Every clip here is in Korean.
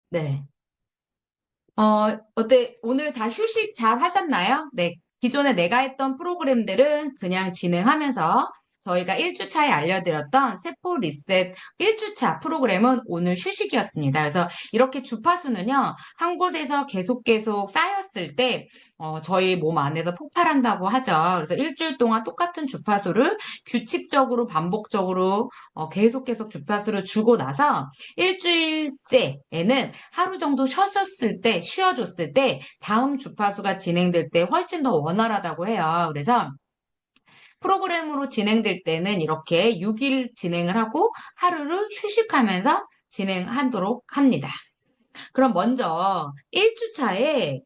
네. 어때? 오늘 다 휴식 잘 하셨나요? 네. 기존에 내가 했던 프로그램들은 그냥 진행하면서 저희가 1주차에 알려드렸던 세포 리셋 1주차 프로그램은 오늘 휴식이었습니다. 그래서 이렇게 주파수는요, 한 곳에서 계속 쌓였을 때, 저희 몸 안에서 폭발한다고 하죠. 그래서 일주일 동안 똑같은 주파수를 규칙적으로 반복적으로 계속 주파수를 주고 나서 일주일째에는 하루 정도 쉬어줬을 때 다음 주파수가 진행될 때 훨씬 더 원활하다고 해요. 그래서 프로그램으로 진행될 때는 이렇게 6일 진행을 하고 하루를 휴식하면서 진행하도록 합니다. 그럼 먼저 1주차에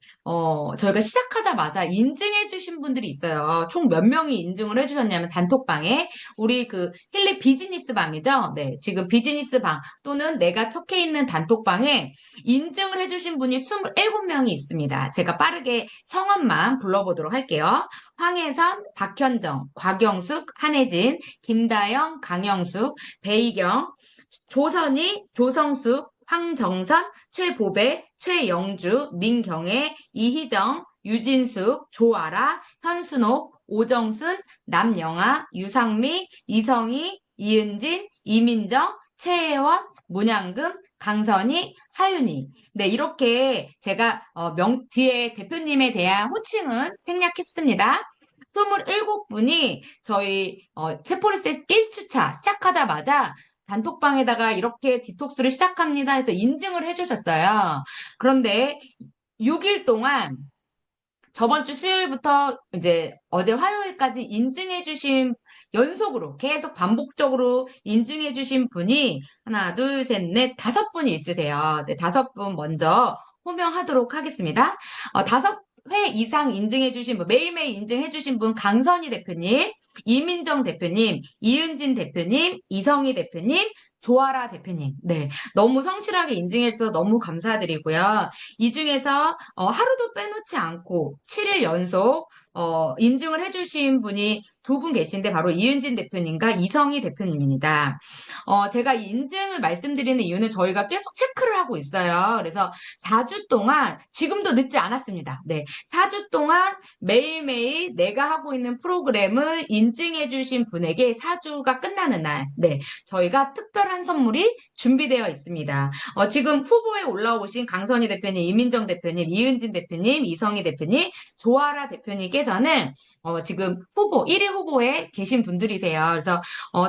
저희가 시작하자마자 인증해 주신 분들이 있어요. 총 몇 명이 인증을 해 주셨냐면 단톡방에 우리 그 힐리 비즈니스 방이죠. 네, 지금 비즈니스 방 또는 내가 속해 있는 단톡방에 인증을 해 주신 분이 27명이 있습니다. 제가 빠르게 성함만 불러보도록 할게요. 황혜선, 박현정, 곽영숙, 한혜진, 김다영, 강영숙, 배희경, 조선희, 조성숙, 황정선, 최보배, 최영주, 민경애, 이희정, 유진숙, 조아라, 현순옥, 오정순, 남영아, 유상미, 이성희, 이은진, 이민정, 최혜원, 문양금, 강선희, 하윤희. 네, 이렇게 제가 뒤에 대표님에 대한 호칭은 생략했습니다. 27분이 저희 세포리셋 1주차 시작하자마자 단톡방에다가 이렇게 디톡스를 시작합니다 해서 인증을 해주셨어요. 그런데 6일 동안 저번 주 수요일부터 이제 어제 화요일까지 인증해주신 연속으로 계속 반복적으로 인증해주신 분이 하나, 둘, 셋, 넷, 5분이 있으세요. 네, 5분 먼저 호명하도록 하겠습니다. 5회 이상 인증해주신 분, 매일매일 인증해주신 분, 강선희 대표님, 이민정 대표님, 이은진 대표님, 이성희 대표님, 조아라 대표님. 네. 너무 성실하게 인증해주셔서 너무 감사드리고요. 이 중에서 하루도 빼놓지 않고 7일 연속 인증을 해주신 분이 2분 계신데 바로 이은진 대표님과 이성희 대표님입니다. 제가 이 인증을 말씀드리는 이유는 저희가 계속 체크를 하고 있어요. 그래서 4주 동안 지금도 늦지 않았습니다. 네, 4주 동안 매일매일 내가 하고 있는 프로그램을 인증해주신 분에게 4주가 끝나는 날, 네, 저희가 특별한 선물이 준비되어 있습니다. 지금 후보에 올라오신 강선희 대표님, 이민정 대표님, 이은진 대표님, 이성희 대표님, 조아라 대표님께서는 지금 1위 후보에 계신 분들이세요. 그래서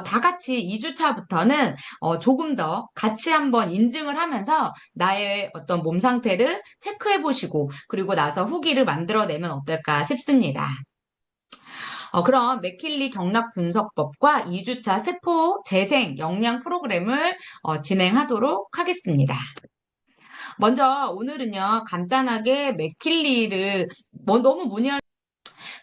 다 같이 2주차부터는 조금 더 같이 한번 인증을 하면서 나의 어떤 몸 상태를 체크해 보시고 그리고 나서 후기를 만들어내면 어떨까 싶습니다. 그럼 맥킬리 경락 분석법과 2주차 세포 재생 영양 프로그램을 진행하도록 하겠습니다. 먼저 오늘은요, 간단하게 맥킬리를 너무 문의할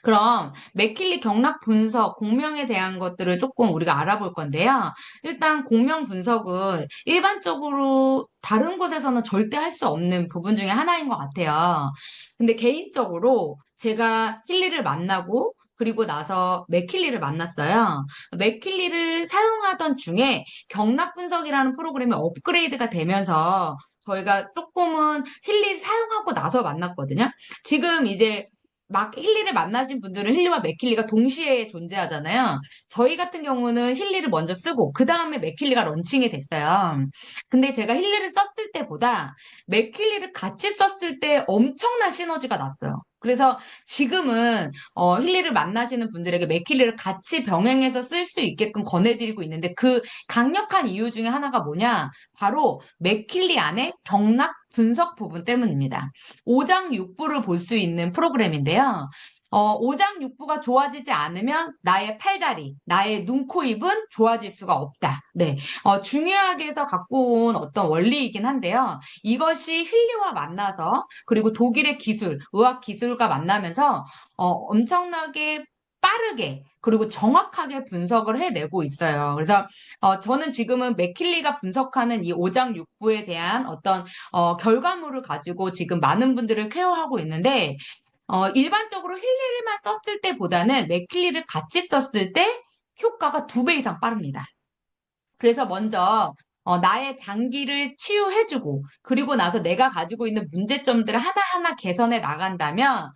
그럼 맥킬리 경락 분석, 공명에 대한 것들을 조금 우리가 알아볼 건데요. 일단 공명 분석은 일반적으로 다른 곳에서는 절대 할 수 없는 부분 중에 하나인 것 같아요. 근데 개인적으로 제가 힐리를 만나고 그리고 나서 맥킬리를 만났어요. 맥킬리를 사용하던 중에 경락 분석이라는 프로그램이 업그레이드가 되면서 저희가 조금은 힐리 사용하고 나서 만났거든요. 지금 이제 막 힐리를 만나신 분들은 힐리와 맥킬리가 동시에 존재하잖아요. 저희 같은 경우는 힐리를 먼저 쓰고 그 다음에 맥킬리가 런칭이 됐어요. 근데 제가 힐리를 썼을 때보다 맥킬리를 같이 썼을 때 엄청난 시너지가 났어요. 그래서 지금은 힐리를 만나시는 분들에게 맥킬리를 같이 병행해서 쓸 수 있게끔 권해드리고 있는데 그 강력한 이유 중에 하나가 뭐냐? 바로 맥킬리 안에 경락 분석 부분 때문입니다. 오장육부를 볼 수 있는 프로그램인데요. 오장육부가 좋아지지 않으면 나의 팔다리, 나의 눈, 코, 입은 좋아질 수가 없다. 네. 중요하게 해서 갖고 온 어떤 원리이긴 한데요. 이것이 힐리와 만나서 그리고 독일의 기술, 의학 기술과 만나면서 엄청나게 빠르게 그리고 정확하게 분석을 해내고 있어요. 그래서 저는 지금은 맥킬리가 분석하는 이 오장육부에 대한 어떤 결과물을 가지고 지금 많은 분들을 케어하고 있는데 일반적으로 힐리를만 썼을 때보다는 맥킬리를 같이 썼을 때 효과가 2배 이상 빠릅니다. 그래서 먼저 나의 장기를 치유해주고, 그리고 나서 내가 가지고 있는 문제점들을 하나하나 개선해 나간다면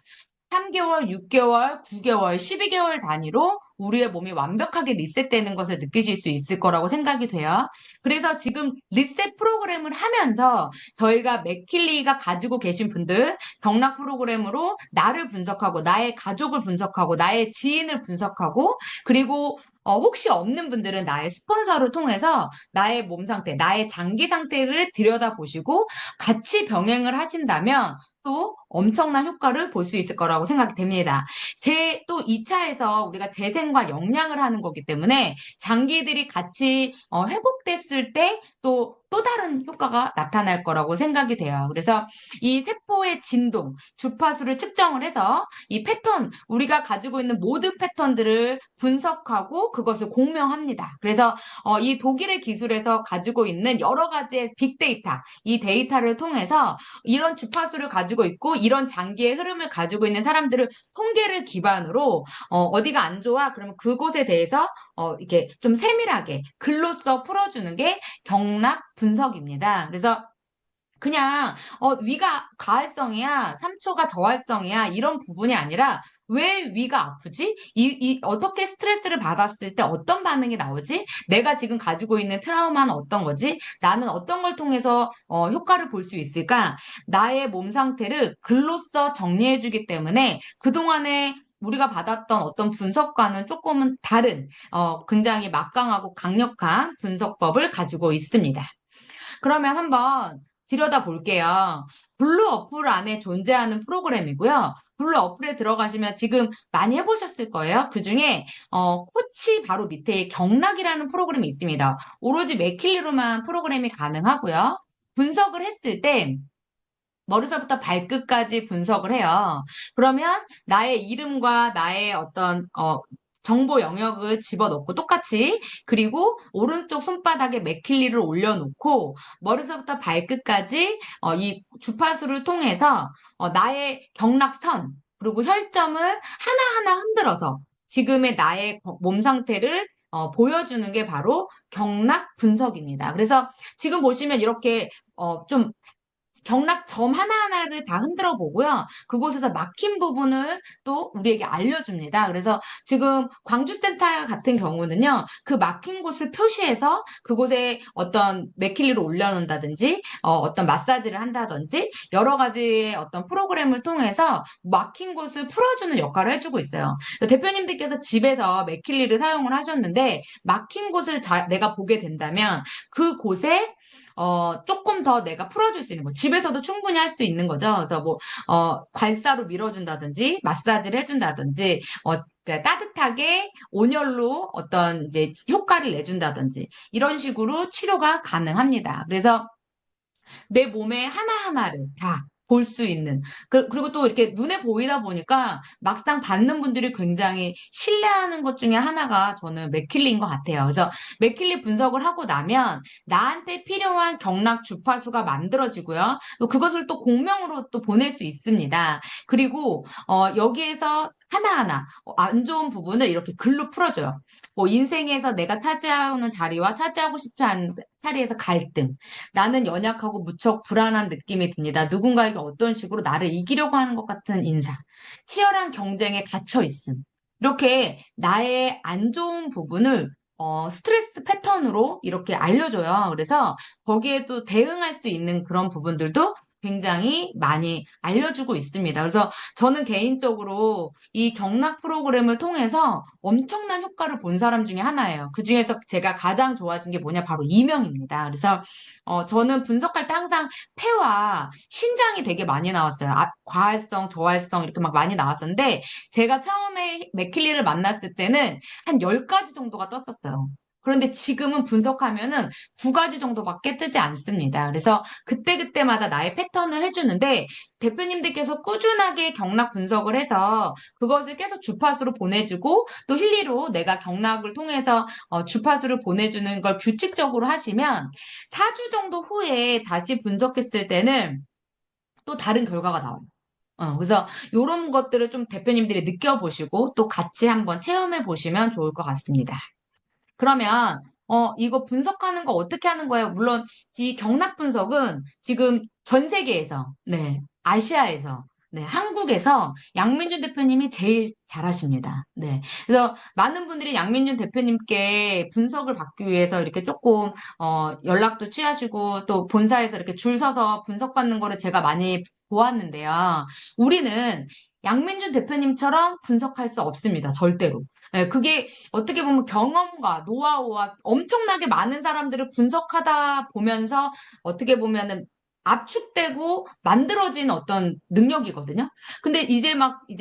3개월, 6개월, 9개월, 12개월 단위로 우리의 몸이 완벽하게 리셋되는 것을 느끼실 수 있을 거라고 생각이 돼요. 그래서 지금 리셋 프로그램을 하면서 저희가 맥킬리가 가지고 계신 분들 경락 프로그램으로 나를 분석하고 나의 가족을 분석하고 나의 지인을 분석하고 그리고 혹시 없는 분들은 나의 스폰서를 통해서 나의 몸 상태, 나의 장기 상태를 들여다보시고 같이 병행을 하신다면 또 엄청난 효과를 볼 수 있을 거라고 생각이 됩니다. 또 2차에서 우리가 재생과 영양을 하는 거기 때문에 장기들이 같이 회복됐을 때 또 다른 효과가 나타날 거라고 생각이 돼요. 그래서 이 세포의 진동, 주파수를 측정을 해서 이 패턴, 우리가 가지고 있는 모든 패턴들을 분석하고 그것을 공명합니다. 그래서 이 독일의 기술에서 가지고 있는 여러 가지의 빅데이터, 이 데이터를 통해서 이런 주파수를 가지고 있고 이런 장기의 흐름을 가지고 있는 사람들을 통계를 기반으로 어디가 안 좋아? 그러면 그곳에 대해서 이렇게 좀 세밀하게 글로써 풀어주는 게 경락 분석입니다. 그래서 그냥 위가 가활성이야, 3초가 저활성이야 이런 부분이 아니라 왜 위가 아프지? 어떻게 스트레스를 받았을 때 어떤 반응이 나오지? 내가 지금 가지고 있는 트라우마는 어떤 거지? 나는 어떤 걸 통해서 효과를 볼 수 있을까? 나의 몸 상태를 글로써 정리해주기 때문에 그동안에 우리가 받았던 어떤 분석과는 조금은 다른 굉장히 막강하고 강력한 분석법을 가지고 있습니다. 그러면 한번 들여다 볼게요. 블루 어플 안에 존재하는 프로그램이고요. 블루 어플에 들어가시면 지금 많이 해보셨을 거예요. 그 중에 코치 바로 밑에 경락이라는 프로그램이 있습니다. 오로지 맥킬리로만 프로그램이 가능하고요. 분석을 했을 때 머리서부터 발끝까지 분석을 해요. 그러면 나의 이름과 나의 어떤 정보 영역을 집어넣고 똑같이 그리고 오른쪽 손바닥에 맥킬리를 올려놓고 머리서부터 발끝까지 이 주파수를 통해서 나의 경락선 그리고 혈점을 하나하나 흔들어서 지금의 나의 몸 상태를 보여주는 게 바로 경락 분석입니다. 그래서 지금 보시면 이렇게 좀 경락점 하나하나를 다 흔들어 보고요. 그곳에서 막힌 부분을 또 우리에게 알려줍니다. 그래서 지금 광주센터 같은 경우는요, 그 막힌 곳을 표시해서 그곳에 어떤 맥힐리를 올려놓는다든지, 어떤 마사지를 한다든지, 여러 가지의 어떤 프로그램을 통해서 막힌 곳을 풀어주는 역할을 해주고 있어요. 대표님들께서 집에서 맥힐리를 사용을 하셨는데, 막힌 곳을 내가 보게 된다면, 그곳에 조금 더 내가 풀어줄 수 있는 거. 집에서도 충분히 할 수 있는 거죠. 그래서 뭐, 괄사로 밀어준다든지, 마사지를 해준다든지, 그러니까 따뜻하게 온열로 어떤 이제 효과를 내준다든지, 이런 식으로 치료가 가능합니다. 그래서 내 몸의 하나하나를 다 볼 수 있는. 그리고 또 이렇게 눈에 보이다 보니까 막상 받는 분들이 굉장히 신뢰하는 것 중에 하나가 저는 맥킬리인 것 같아요. 그래서 맥킬리 분석을 하고 나면 나한테 필요한 경락 주파수가 만들어지고요. 또 그것을 또 공명으로 또 보낼 수 있습니다. 그리고 여기에서 하나하나 안 좋은 부분을 이렇게 글로 풀어줘요. 뭐 인생에서 내가 차지하는 자리와 차지하고 싶지 않은 자리에서 갈등. 나는 연약하고 무척 불안한 느낌이 듭니다. 누군가에게 어떤 식으로 나를 이기려고 하는 것 같은 인사. 치열한 경쟁에 갇혀 있음. 이렇게 나의 안 좋은 부분을 스트레스 패턴으로 이렇게 알려줘요. 그래서 거기에 또 대응할 수 있는 그런 부분들도 굉장히 많이 알려주고 있습니다. 그래서 저는 개인적으로 이 경락 프로그램을 통해서 엄청난 효과를 본 사람 중에 하나예요. 그 중에서 제가 가장 좋아진 게 뭐냐? 바로 이명입니다. 그래서 저는 분석할 때 항상 폐와 신장이 되게 많이 나왔어요. 과활성, 저활성 이렇게 막 많이 나왔었는데 제가 처음에 맥킬리를 만났을 때는 한 10가지 정도가 떴었어요. 그런데 지금은 분석하면은 2가지 정도밖에 뜨지 않습니다. 그래서 그때그때마다 나의 패턴을 해주는데 대표님들께서 꾸준하게 경락 분석을 해서 그것을 계속 주파수로 보내주고 또 힐리로 내가 경락을 통해서 주파수를 보내주는 걸 규칙적으로 하시면 4주 정도 후에 다시 분석했을 때는 또 다른 결과가 나와요. 그래서 이런 것들을 좀 대표님들이 느껴보시고 또 같이 한번 체험해 보시면 좋을 것 같습니다. 그러면 이거 분석하는 거 어떻게 하는 거예요? 물론 이 경락 분석은 지금 전 세계에서, 네, 아시아에서, 네, 한국에서 양민준 대표님이 제일 잘하십니다. 네. 그래서 많은 분들이 양민준 대표님께 분석을 받기 위해서 이렇게 조금, 연락도 취하시고 또 본사에서 이렇게 줄 서서 분석받는 거를 제가 많이 보았는데요. 우리는 양민준 대표님처럼 분석할 수 없습니다. 절대로. 네, 그게 어떻게 보면 경험과 노하우와 엄청나게 많은 사람들을 분석하다 보면서 어떻게 보면은 압축되고 만들어진 어떤 능력이거든요. 근데 이제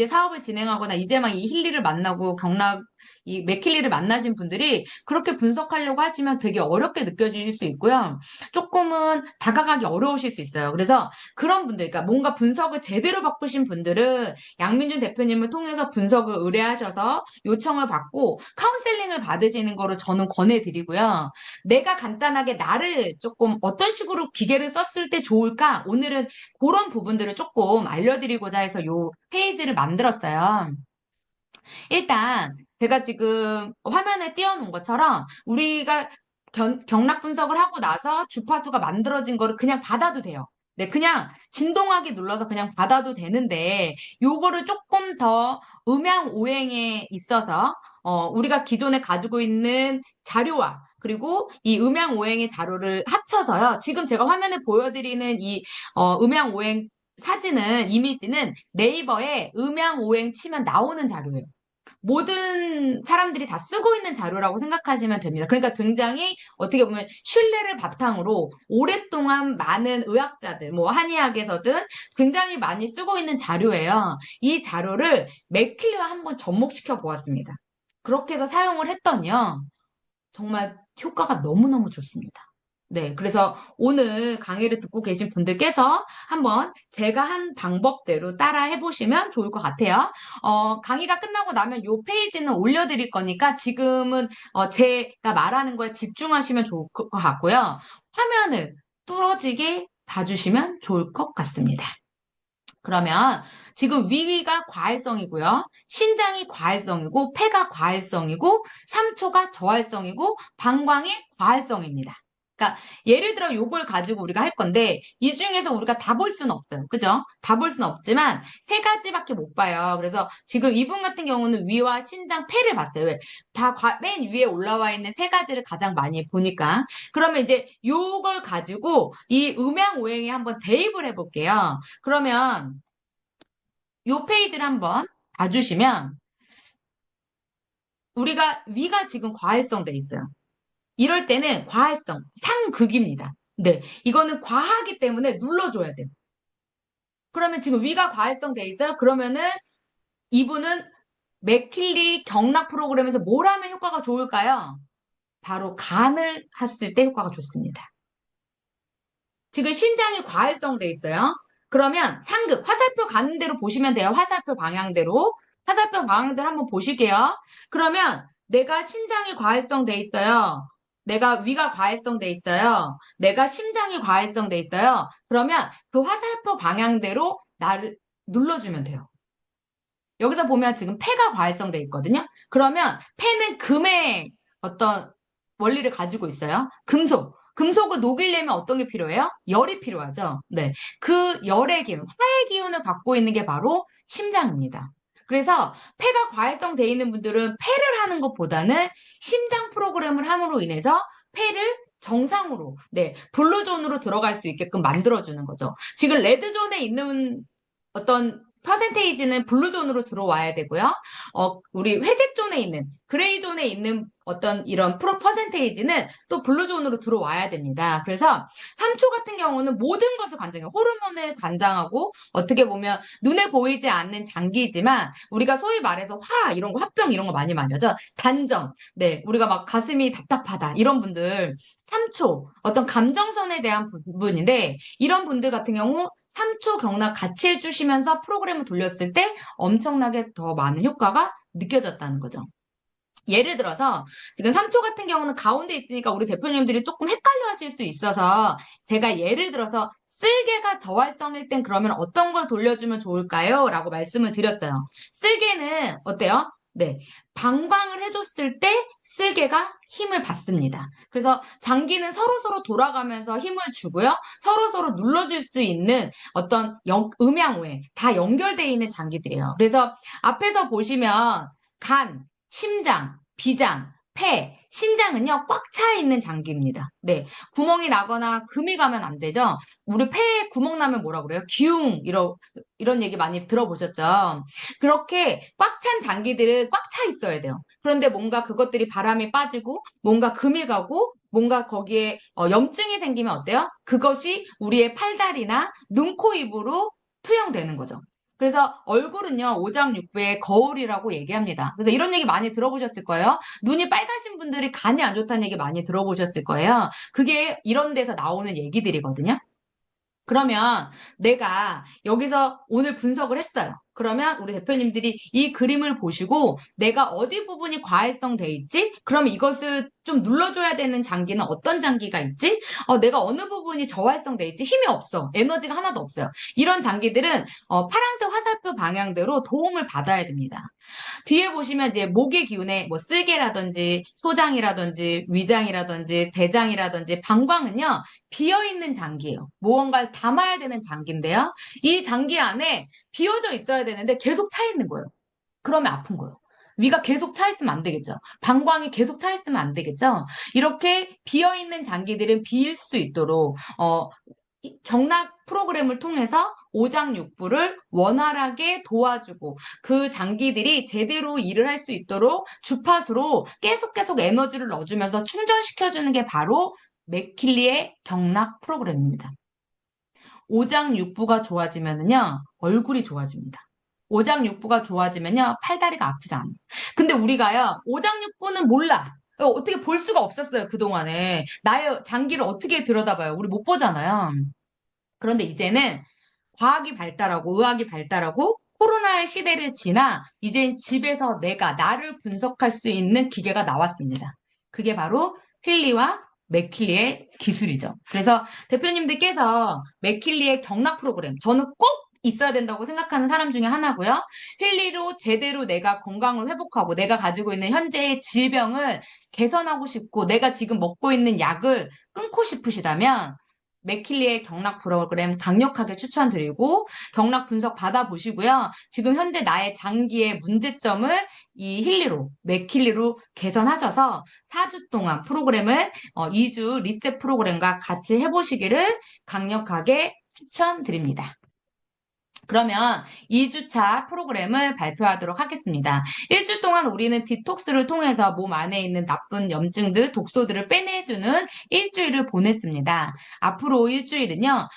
사업을 진행하거나 이제 막 이 힐리를 만나고 이 맥힐리를 만나신 분들이 그렇게 분석하려고 하시면 되게 어렵게 느껴지실 수 있고요. 조금은 다가가기 어려우실 수 있어요. 그래서 그런 분들, 그러니까 뭔가 분석을 제대로 바꾸신 분들은 양민준 대표님을 통해서 분석을 의뢰하셔서 요청을 받고 카운셀링을 받으시는 거를 저는 권해드리고요. 내가 간단하게 나를 조금 어떤 식으로 기계를 썼을 때 좋을까? 오늘은 그런 부분들을 조금 알려드리고자 해서 요 페이지를 만들었어요. 일단 제가 지금 화면에 띄워놓은 것처럼 우리가 경락 분석을 하고 나서 주파수가 만들어진 거를 그냥 받아도 돼요. 네, 그냥 진동하기 눌러서 그냥 받아도 되는데 요거를 조금 더 음향 오행에 있어서 우리가 기존에 가지고 있는 자료와 그리고 이 음향 오행의 자료를 합쳐서요. 지금 제가 화면에 보여드리는 이 음향 오행 사진은 이미지는 네이버에 음향 오행 치면 나오는 자료예요. 모든 사람들이 다 쓰고 있는 자료라고 생각하시면 됩니다. 그러니까 굉장히 어떻게 보면 신뢰를 바탕으로 오랫동안 많은 의학자들, 뭐 한의학에서든 굉장히 많이 쓰고 있는 자료예요. 이 자료를 맥힐리와 한번 접목시켜 보았습니다. 그렇게 해서 사용을 했더니요. 정말 효과가 너무너무 좋습니다. 네, 그래서 오늘 강의를 듣고 계신 분들께서 한번 제가 한 방법대로 따라 해보시면 좋을 것 같아요. 강의가 끝나고 나면 이 페이지는 올려드릴 거니까 지금은 제가 말하는 거에 집중하시면 좋을 것 같고요. 화면을 뚫어지게 봐주시면 좋을 것 같습니다. 그러면 지금 위가 과활성이고요. 신장이 과활성이고 폐가 과활성이고 삼초가 저활성이고 방광이 과활성입니다. 그러니까 예를 들어 요걸 가지고 우리가 할 건데 이 중에서 우리가 다 볼 수는 없어요. 그죠? 다 볼 수는 없지만 세 가지밖에 못 봐요. 그래서 지금 이분 같은 경우는 위와 신장, 폐를 봤어요. 왜? 맨 위에 올라와 있는 세 가지를 가장 많이 보니까. 그러면 이제 요걸 가지고 이 음양 오행에 한번 대입을 해볼게요. 그러면 요 페이지를 한번 봐주시면 우리가 위가 지금 과활성 돼 있어요. 이럴 때는 과활성, 상극입니다. 네, 이거는 과하기 때문에 눌러줘야 돼요. 그러면 지금 위가 과활성 돼 있어요. 그러면은 이분은 맥킬리 경락 프로그램에서 뭘 하면 효과가 좋을까요? 바로 간을 했을 때 효과가 좋습니다. 지금 신장이 과활성 돼 있어요. 그러면 상극, 화살표 가는 대로 보시면 돼요. 화살표 방향대로. 화살표 방향대로 한번 보실게요. 그러면 내가 신장이 과활성 돼 있어요. 내가 위가 과활성 돼 있어요. 내가 심장이 과활성 돼 있어요. 그러면 그 화살표 방향대로 나를 눌러주면 돼요. 여기서 보면 지금 폐가 과활성돼 있거든요. 그러면 폐는 금의 어떤 원리를 가지고 있어요. 금속. 금속을 녹이려면 어떤 게 필요해요? 열이 필요하죠. 네. 그 열의 기운, 화의 기운을 갖고 있는 게 바로 심장입니다. 그래서 폐가 과활성돼 있는 분들은 폐를 하는 것보다는 심장 프로그램을 함으로 인해서 폐를 정상으로, 네, 블루존으로 들어갈 수 있게끔 만들어주는 거죠. 지금 레드존에 있는 어떤 퍼센테이지는 블루존으로 들어와야 되고요. 우리 회색존에 있는, 그레이존에 있는 어떤 이런 퍼센테이지는 또 블루존으로 들어와야 됩니다. 그래서 3초 같은 경우는 모든 것을 관장해요. 호르몬을 관장하고 어떻게 보면 눈에 보이지 않는 장기이지만 우리가 소위 말해서 이런 거, 화병 이런 거 많이 말하죠. 단전, 네, 우리가 막 가슴이 답답하다 이런 분들 3초 어떤 감정선에 대한 부분인데 이런 분들 같은 경우 3초 경락 같이 해주시면서 프로그램을 돌렸을 때 엄청나게 더 많은 효과가 느껴졌다는 거죠. 예를 들어서 지금 3초 같은 경우는 가운데 있으니까 우리 대표님들이 조금 헷갈려 하실 수 있어서 제가 예를 들어서 쓸개가 저활성일 땐 그러면 어떤 걸 돌려주면 좋을까요? 라고 말씀을 드렸어요. 쓸개는 어때요? 네. 방광을 해줬을 때 쓸개가 힘을 받습니다. 그래서 장기는 서로서로 돌아가면서 힘을 주고요. 서로서로 눌러줄 수 있는 어떤 음양오해 다 연결되어 있는 장기들이에요. 그래서 앞에서 보시면 간, 심장, 비장, 폐, 신장은요, 꽉 차 있는 장기입니다. 네. 구멍이 나거나 금이 가면 안 되죠? 우리 폐에 구멍 나면 뭐라 그래요? 기웅, 이런 얘기 많이 들어보셨죠? 그렇게 꽉 찬 장기들은 꽉 차 있어야 돼요. 그런데 뭔가 그것들이 바람이 빠지고, 뭔가 금이 가고, 뭔가 거기에 염증이 생기면 어때요? 그것이 우리의 팔다리나 눈, 코, 입으로 투영되는 거죠. 그래서 얼굴은요, 오장육부의 거울이라고 얘기합니다. 그래서 이런 얘기 많이 들어보셨을 거예요. 눈이 빨가신 분들이 간이 안 좋다는 얘기 많이 들어보셨을 거예요. 그게 이런 데서 나오는 얘기들이거든요. 그러면 내가 여기서 오늘 분석을 했어요. 그러면 우리 대표님들이 이 그림을 보시고 내가 어디 부분이 과활성 돼 있지? 그럼 이것을 좀 눌러줘야 되는 장기는 어떤 장기가 있지? 내가 어느 부분이 저활성 돼 있지? 힘이 없어. 에너지가 하나도 없어요. 이런 장기들은 파란색 화살표 방향대로 도움을 받아야 됩니다. 뒤에 보시면 이제 목의 기운에 뭐 쓸개라든지 소장이라든지 위장이라든지 대장이라든지 방광은요, 비어있는 장기예요. 무언가를 담아야 되는 장기인데요. 이 장기 안에 비어져 있어야 되는데 계속 차 있는 거예요. 그러면 아픈 거예요. 위가 계속 차 있으면 안 되겠죠. 방광이 계속 차 있으면 안 되겠죠. 이렇게 비어있는 장기들은 비일 수 있도록 경락 프로그램을 통해서 오장육부를 원활하게 도와주고 그 장기들이 제대로 일을 할 수 있도록 주파수로 계속 에너지를 넣어주면서 충전시켜주는 게 바로 맥킬리의 경락 프로그램입니다. 오장육부가 좋아지면요, 얼굴이 좋아집니다. 오장육부가 좋아지면요, 팔다리가 아프지 않아요. 근데 우리가요, 오장육부는 몰라. 어떻게 볼 수가 없었어요, 그동안에. 나의 장기를 어떻게 들여다봐요? 우리 못 보잖아요. 그런데 이제는 과학이 발달하고 의학이 발달하고 코로나의 시대를 지나 이제 집에서 내가 나를 분석할 수 있는 기계가 나왔습니다. 그게 바로 힐리와 맥킬리의 기술이죠. 그래서 대표님들께서 맥킬리의 경락 프로그램, 저는 꼭 있어야 된다고 생각하는 사람 중에 하나고요. 힐리로 제대로 내가 건강을 회복하고 내가 가지고 있는 현재의 질병을 개선하고 싶고 내가 지금 먹고 있는 약을 끊고 싶으시다면 맥킬리의 경락 프로그램 강력하게 추천드리고 경락 분석 받아보시고요. 지금 현재 나의 장기의 문제점을 이 힐리로, 맥킬리로 개선하셔서 4주 동안 프로그램을 2주 리셋 프로그램과 같이 해보시기를 강력하게 추천드립니다. 그러면 2주차 프로그램을 발표하도록 하겠습니다. 1주 동안 우리는 디톡스를 통해서 몸 안에 있는 나쁜 염증들, 독소들을 빼내주는 일주일을 보냈습니다. 앞으로 일주일은요,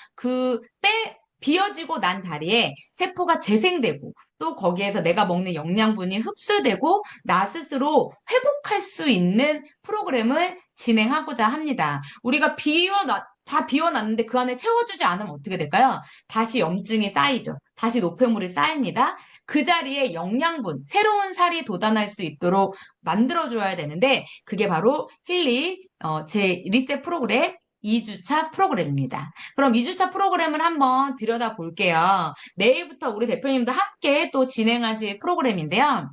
비어지고 난 자리에 세포가 재생되고 또 거기에서 내가 먹는 영양분이 흡수되고 나 스스로 회복할 수 있는 프로그램을 진행하고자 합니다. 우리가 다 비워놨는데 그 안에 채워주지 않으면 어떻게 될까요? 다시 염증이 쌓이죠. 다시 노폐물이 쌓입니다. 그 자리에 영양분, 새로운 살이 돋아날 수 있도록 만들어줘야 되는데 그게 바로 힐리 제 리셋 프로그램 2주차 프로그램입니다. 그럼 2주차 프로그램을 한번 들여다 볼게요. 내일부터 우리 대표님도 함께 또 진행하실 프로그램인데요.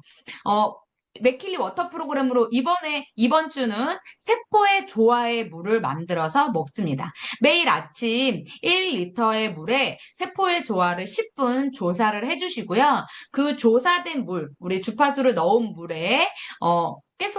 맥킬리 워터 프로그램으로 이번 주는 세포의 조화의 물을 만들어서 먹습니다. 매일 아침 1리터의 물에 세포의 조화를 10분 조사를 해주시고요. 그 조사된 물, 우리 주파수를 넣은 물에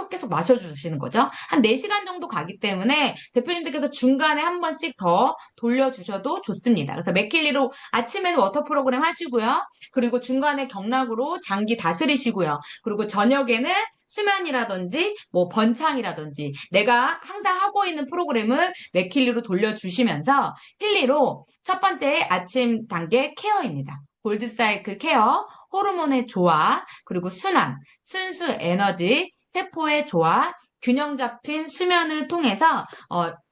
계속 마셔주시는 거죠. 한 4시간 정도 가기 때문에 대표님들께서 중간에 한 번씩 더 돌려주셔도 좋습니다. 그래서 맥킬리로 아침에는 워터 프로그램 하시고요. 그리고 중간에 경락으로 장기 다스리시고요. 그리고 저녁에는 수면이라든지 뭐 번창이라든지 내가 항상 하고 있는 프로그램을 맥킬리로 돌려주시면서 힐리로 첫 번째 아침 단계 케어입니다. 골드사이클 케어, 호르몬의 조화, 그리고 순환, 순수 에너지, 세포의 조화, 균형 잡힌 수면을 통해서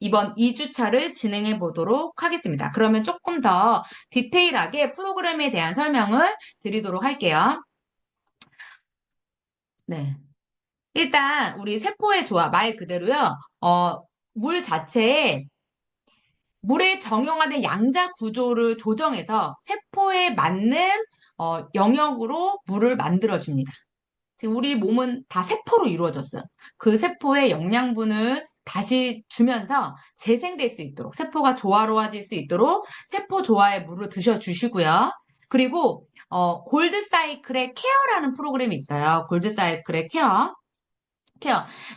이번 2주차를 진행해 보도록 하겠습니다. 그러면 조금 더 디테일하게 프로그램에 대한 설명을 드리도록 할게요. 네. 일단 우리 세포의 조화 말 그대로요. 물 자체에 물에 정형화된 양자 구조를 조정해서 세포에 맞는 영역으로 물을 만들어줍니다. 지금 우리 몸은 다 세포로 이루어졌어요. 그 세포의 영양분을 다시 주면서 재생될 수 있도록, 세포가 조화로워질 수 있도록 세포 조화에 물을 드셔주시고요. 그리고 골드 사이클의 케어라는 프로그램이 있어요. 골드 사이클의 케어.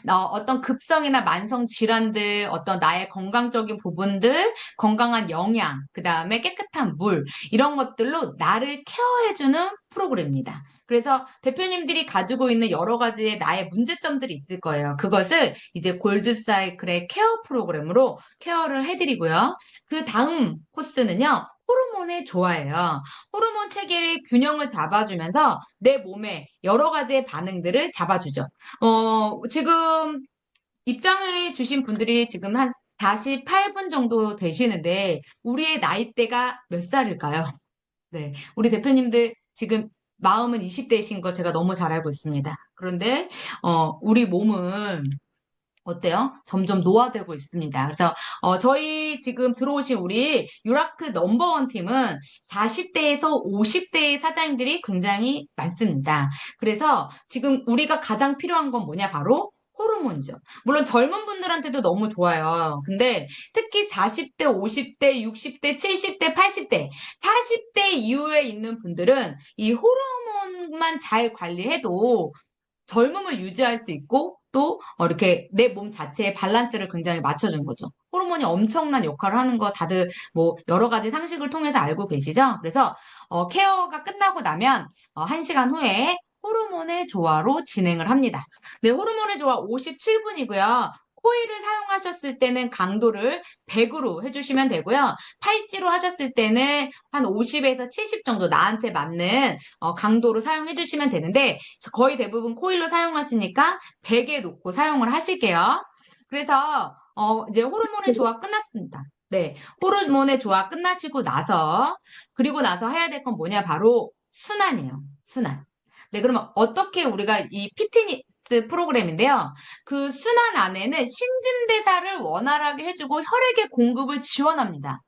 어떤 급성이나 만성 질환들, 어떤 나의 건강적인 부분들, 건강한 영양, 그 다음에 깨끗한 물, 이런 것들로 나를 케어해주는 프로그램입니다. 그래서 대표님들이 가지고 있는 여러 가지의 나의 문제점들이 있을 거예요. 그것을 이제 골드 사이클의 케어 프로그램으로 케어를 해드리고요. 그 다음 코스는요, 호르몬의 조화예요. 호르몬 체계의 균형을 잡아주면서 내 몸에 여러 가지의 반응들을 잡아주죠. 지금 입장해 주신 분들이 지금 한 48분 정도 되시는데, 우리의 나이대가 몇 살일까요? 네. 우리 대표님들 지금 마음은 20대이신 거 제가 너무 잘 알고 있습니다. 그런데, 우리 몸은 어때요? 점점 노화되고 있습니다. 그래서 저희 지금 들어오신 우리 유라클 넘버원 팀은 40대에서 50대의 사장님들이 굉장히 많습니다. 그래서 지금 우리가 가장 필요한 건 뭐냐? 바로 호르몬이죠. 물론 젊은 분들한테도 너무 좋아요. 근데 특히 40대, 50대, 60대, 70대, 80대, 40대 이후에 있는 분들은 이 호르몬만 잘 관리해도 젊음을 유지할 수 있고 또 이렇게 내 몸 자체의 밸런스를 굉장히 맞춰주는 거죠. 호르몬이 엄청난 역할을 하는 거 다들 뭐 여러 가지 상식을 통해서 알고 계시죠? 그래서 케어가 끝나고 나면 1시간 후에 호르몬의 조화로 진행을 합니다. 네, 호르몬의 조화 57분이고요. 코일을 사용하셨을 때는 강도를 100으로 해주시면 되고요. 팔찌로 하셨을 때는 한 50에서 70 정도 나한테 맞는 강도로 사용해 주시면 되는데 거의 대부분 코일로 사용하시니까 100에 놓고 사용을 하실게요. 그래서 이제 호르몬의 조화 끝났습니다. 네, 호르몬의 조화 끝나시고 나서 그리고 나서 해야 될 건 뭐냐? 바로 순환이에요. 순환. 네, 그러면 어떻게 우리가 이 피트니스 프로그램인데요. 그 순환 안에는 신진대사를 원활하게 해주고 혈액의 공급을 지원합니다.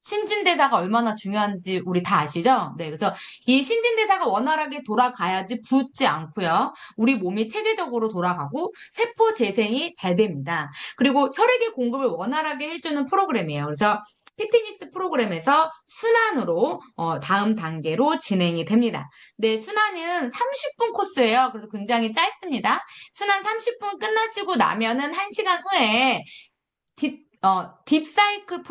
신진대사가 얼마나 중요한지 우리 다 아시죠? 네, 그래서 이 신진대사가 원활하게 돌아가야지 붓지 않고요. 우리 몸이 체계적으로 돌아가고 세포 재생이 잘 됩니다. 그리고 혈액의 공급을 원활하게 해주는 프로그램이에요. 그래서 피트니스 프로그램에서 순환으로 다음 단계로 진행이 됩니다. 네, 순환은 30분 코스예요. 그래서 굉장히 짧습니다. 순환 30분 끝나시고 나면은 1시간 후에 딥사이클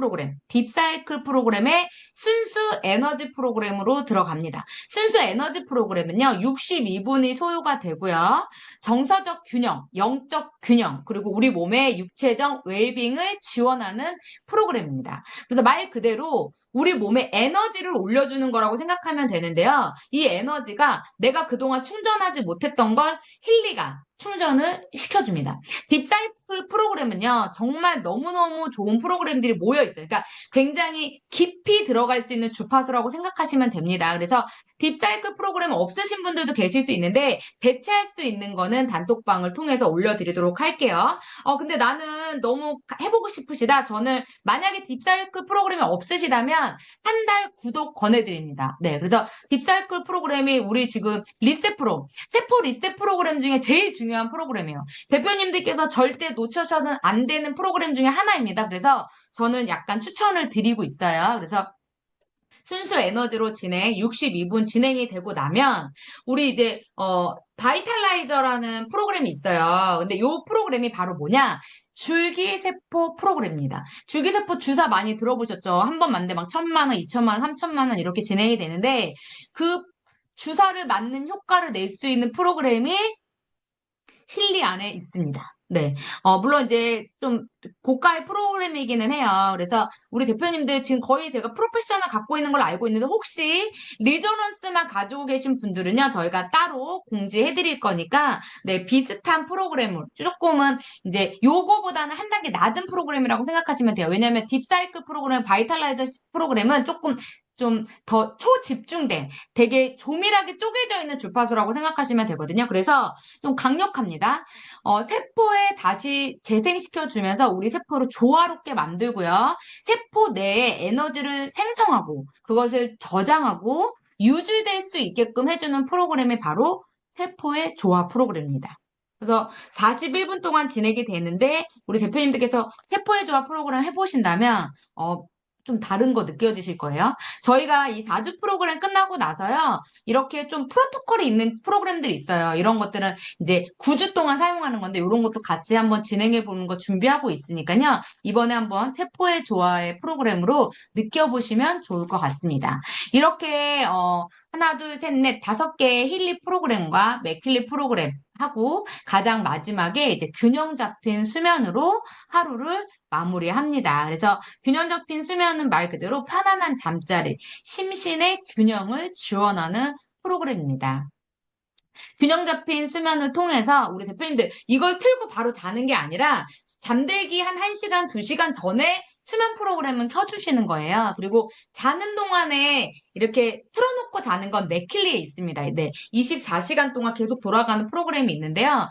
프로그램의 순수 에너지 프로그램으로 들어갑니다. 순수 에너지 프로그램은요, 62분이 소요가 되고요. 정서적 균형, 영적 균형, 그리고 우리 몸의 육체적 웰빙을 지원하는 프로그램입니다. 그래서 말 그대로 우리 몸에 에너지를 올려주는 거라고 생각하면 되는데요. 이 에너지가 내가 그동안 충전하지 못했던 걸 힐리가 충전을 시켜줍니다. 딥사이클 프로그램은요, 정말 너무너무 좋은 프로그램들이 모여 있어요. 그러니까 굉장히 깊이 들어갈 수 있는 주파수라고 생각하시면 됩니다. 그래서 딥사이클 프로그램 없으신 분들도 계실 수 있는데, 대체할 수 있는 거는 단톡방을 통해서 올려드리도록 할게요. 근데 나는 너무 해보고 싶으시다. 저는 만약에 딥사이클 프로그램이 없으시다면, 한 달 구독 권해드립니다. 네, 그래서 딥사이클 프로그램이 우리 지금 세포 리셋 프로그램 중에 제일 중요한 프로그램이에요. 대표님들께서 절대 놓쳐서는 안 되는 프로그램 중에 하나입니다. 그래서 저는 약간 추천을 드리고 있어요. 그래서 순수 에너지로 62분 진행이 되고 나면 우리 이제 바이탈라이저라는 프로그램이 있어요. 근데 이 프로그램이 바로 뭐냐? 줄기세포 프로그램입니다. 줄기세포 주사 많이 들어보셨죠? 한 번 맞는데 막 1,000만 원, 2,000만 원, 3,000만 원 이렇게 진행이 되는데 그 주사를 맞는 효과를 낼 수 있는 프로그램이 힐리 안에 있습니다. 네. 물론 이제 좀 고가의 프로그램이기는 해요. 그래서 우리 대표님들 지금 거의 제가 프로페셔널 갖고 있는 걸 알고 있는데 혹시 리저넌스만 가지고 계신 분들은요, 저희가 따로 공지해 드릴 거니까, 네, 비슷한 프로그램을 조금은 이제 요거보다는 한 단계 낮은 프로그램이라고 생각하시면 돼요. 왜냐하면 딥사이클 프로그램, 바이탈라이저 프로그램은 조금 좀 더 초집중된 되게 조밀하게 쪼개져 있는 주파수라고 생각하시면 되거든요. 그래서 좀 강력합니다. 세포에 다시 재생시켜주면서 우리 세포를 조화롭게 만들고요. 세포 내에 에너지를 생성하고 그것을 저장하고 유지될 수 있게끔 해주는 프로그램이 바로 세포의 조화 프로그램입니다. 그래서 41분 동안 진행이 되는데 우리 대표님들께서 세포의 조화 프로그램 해보신다면 좀 다른 거 느껴지실 거예요. 저희가 이 4주 프로그램 끝나고 나서요. 이렇게 좀 프로토콜이 있는 프로그램들이 있어요. 이런 것들은 이제 9주 동안 사용하는 건데 이런 것도 같이 한번 진행해 보는 거 준비하고 있으니까요. 이번에 한번 세포의 조화의 프로그램으로 느껴보시면 좋을 것 같습니다. 이렇게 하나, 둘, 셋, 넷, 5개의 힐리 프로그램과 맥힐리 프로그램 하고 가장 마지막에 이제 균형 잡힌 수면으로 하루를 마무리합니다. 그래서 균형 잡힌 수면은 말 그대로 편안한 잠자리, 심신의 균형을 지원하는 프로그램입니다. 균형 잡힌 수면을 통해서 우리 대표님들 이걸 틀고 바로 자는 게 아니라 잠들기 한 1시간, 2시간 전에 수면 프로그램은 켜주시는 거예요. 그리고 자는 동안에 이렇게 틀어놓고 자는 건 맥킬리에 있습니다. 네, 24시간 동안 계속 돌아가는 프로그램이 있는데요.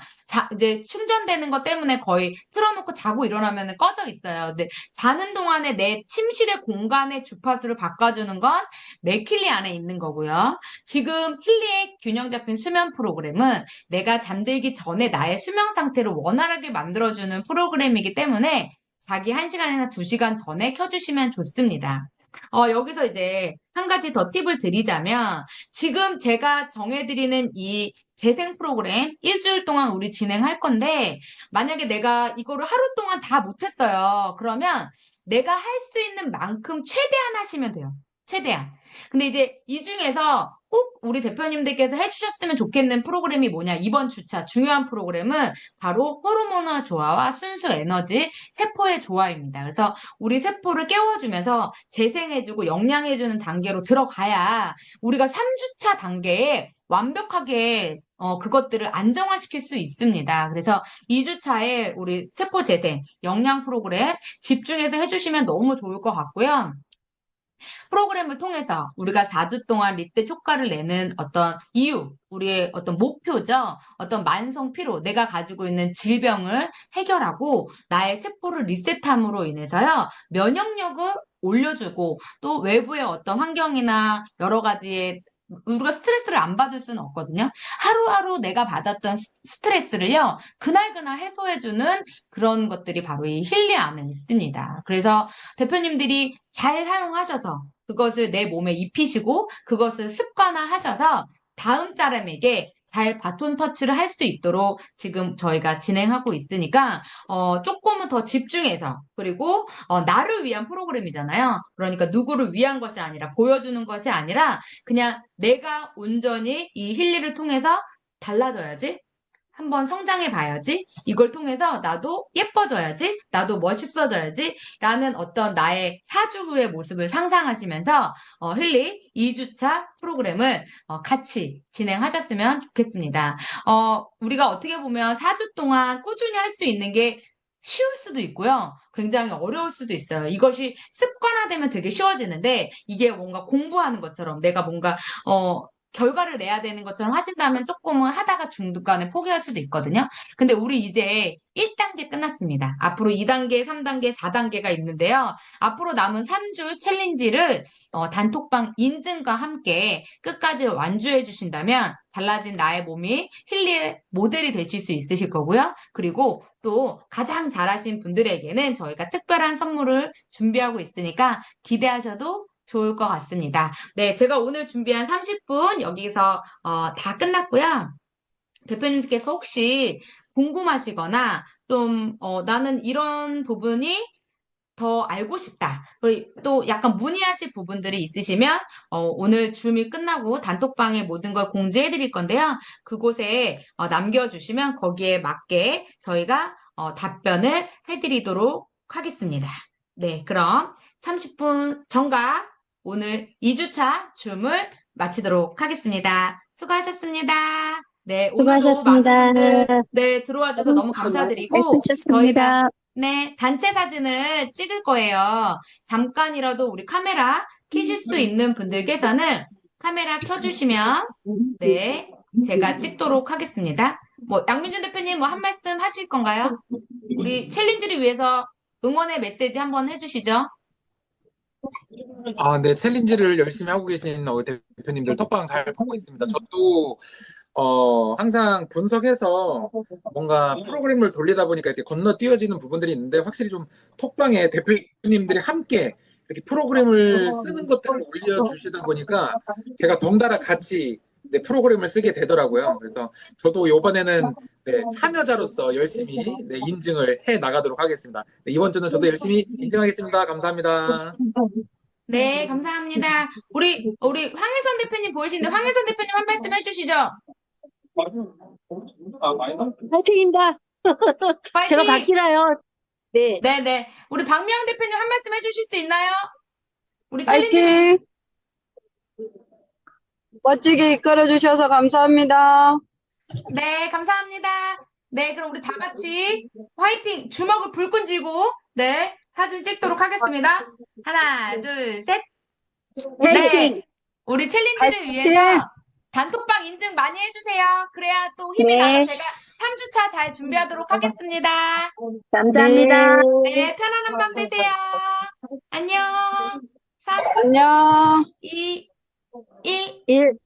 이제 충전되는 것 때문에 거의 틀어놓고 자고 일어나면 꺼져 있어요. 근데 자는 동안에 내 침실의 공간의 주파수를 바꿔주는 건 맥킬리 안에 있는 거고요. 지금 힐리의 균형 잡힌 수면 프로그램은 내가 잠들기 전에 나의 수면 상태를 원활하게 만들어주는 프로그램이기 때문에 자기 1시간이나 2시간 전에 켜주시면 좋습니다. 여기서 이제 한 가지 더 팁을 드리자면 지금 제가 정해드리는 이 재생 프로그램 일주일 동안 우리 진행할 건데 만약에 내가 이거를 하루 동안 다 못했어요. 그러면 내가 할 수 있는 만큼 최대한 하시면 돼요. 최대한. 근데 이제 이 중에서 꼭 우리 대표님들께서 해주셨으면 좋겠는 프로그램이 뭐냐? 이번 주차 중요한 프로그램은 바로 호르몬의 조화와 순수 에너지, 세포의 조화입니다. 그래서 우리 세포를 깨워주면서 재생해주고 영양해주는 단계로 들어가야 우리가 3주차 단계에 완벽하게 그것들을 안정화시킬 수 있습니다. 그래서 2주차에 우리 세포 재생, 영양 프로그램 집중해서 해주시면 너무 좋을 것 같고요. 프로그램을 통해서 우리가 4주 동안 리셋 효과를 내는 어떤 이유, 우리의 어떤 목표죠. 어떤 만성 피로, 내가 가지고 있는 질병을 해결하고 나의 세포를 리셋함으로 인해서요. 면역력을 올려주고 또 외부의 어떤 환경이나 여러 가지의 우리가 스트레스를 안 받을 수는 없거든요. 하루하루 내가 받았던 스트레스를요, 그날그날 해소해주는 그런 것들이 바로 이 힐리 안에 있습니다. 그래서 대표님들이 잘 사용하셔서 그것을 내 몸에 입히시고 그것을 습관화하셔서 다음 사람에게 잘 바톤 터치를 할 수 있도록 지금 저희가 진행하고 있으니까 조금은 더 집중해서 그리고 나를 위한 프로그램이잖아요. 그러니까 누구를 위한 것이 아니라 보여주는 것이 아니라 그냥 내가 온전히 이 힐리를 통해서 달라져야지. 한번 성장해 봐야지. 이걸 통해서 나도 예뻐져야지. 나도 멋있어져야지. 라는 어떤 나의 4주 후의 모습을 상상하시면서 힐리 2주차 프로그램을 같이 진행하셨으면 좋겠습니다. 우리가 어떻게 보면 4주 동안 꾸준히 할 수 있는 게 쉬울 수도 있고요. 굉장히 어려울 수도 있어요. 이것이 습관화되면 되게 쉬워지는데 이게 뭔가 공부하는 것처럼 내가 뭔가 결과를 내야 되는 것처럼 하신다면 조금은 하다가 중간에 포기할 수도 있거든요. 근데 우리 이제 1단계 끝났습니다. 앞으로 2단계, 3단계, 4단계가 있는데요. 앞으로 남은 3주 챌린지를 단톡방 인증과 함께 끝까지 완주해 주신다면 달라진 나의 몸이 힐리의 모델이 되실 수 있으실 거고요. 그리고 또 가장 잘하신 분들에게는 저희가 특별한 선물을 준비하고 있으니까 기대하셔도 좋을 것 같습니다. 네, 제가 오늘 준비한 30분 여기서 다 끝났고요. 대표님께서 혹시 궁금하시거나 좀 나는 이런 부분이 더 알고 싶다. 그리고 또 약간 문의하실 부분들이 있으시면 오늘 줌이 끝나고 단톡방에 모든 걸 공지해 드릴 건데요. 그곳에 남겨주시면 거기에 맞게 저희가 답변을 해드리도록 하겠습니다. 네, 그럼 30분 전과 오늘 2주차 줌을 마치도록 하겠습니다. 수고하셨습니다. 네, 오늘도 많은 수고하셨습니다. 분들 네, 들어와 줘서 너무 감사드리고 저희가 애쓰셨습니다. 네, 단체 사진을 찍을 거예요. 잠깐이라도 우리 카메라 켜실 수 있는 분들께서는 카메라 켜주시면, 네, 제가 찍도록 하겠습니다. 양민준 대표님 한 말씀 하실 건가요? 우리 챌린지를 위해서 응원의 메시지 한번 해주시죠. 네, 챌린지를 열심히 하고 계신 대표님들 톡방 잘 보고 있습니다. 저도 항상 분석해서 뭔가 프로그램을 돌리다 보니까 이렇게 건너뛰어지는 부분들이 있는데 확실히 좀 톡방에 대표님들이 함께 이렇게 프로그램을 쓰는 것들을 올려주시다 보니까 제가 덩달아 같이 네, 프로그램을 쓰게 되더라고요. 그래서 저도 이번에는 네, 참여자로서 열심히 네, 인증을 해 나가도록 하겠습니다. 네, 이번 주는 저도 열심히 인증하겠습니다. 감사합니다. 네, 감사합니다. 우리 황혜선 대표님 보이시는데 황혜선 대표님 한 말씀 해주시죠. 파이팅입니다. 제가 파이팅! 바뀌나요? 네. 네네. 우리 박미영 대표님 한 말씀 해주실 수 있나요? 우리 챌린지 파이팅! 멋지게 이끌어 주셔서 감사합니다. 네, 감사합니다. 네, 그럼 우리 다 같이 화이팅! 주먹을 불끈 쥐고, 네, 사진 찍도록 하겠습니다. 하나, 둘, 셋. 네, 파이팅! 우리 챌린지를 파이팅! 위해서 단톡방 인증 많이 해주세요. 그래야 또 힘이 나서 네. 제가 3주차 잘 준비하도록 하겠습니다. 감사합니다. 네, 편안한 밤 되세요. 안녕. 3, 안녕. 2, 1. 1.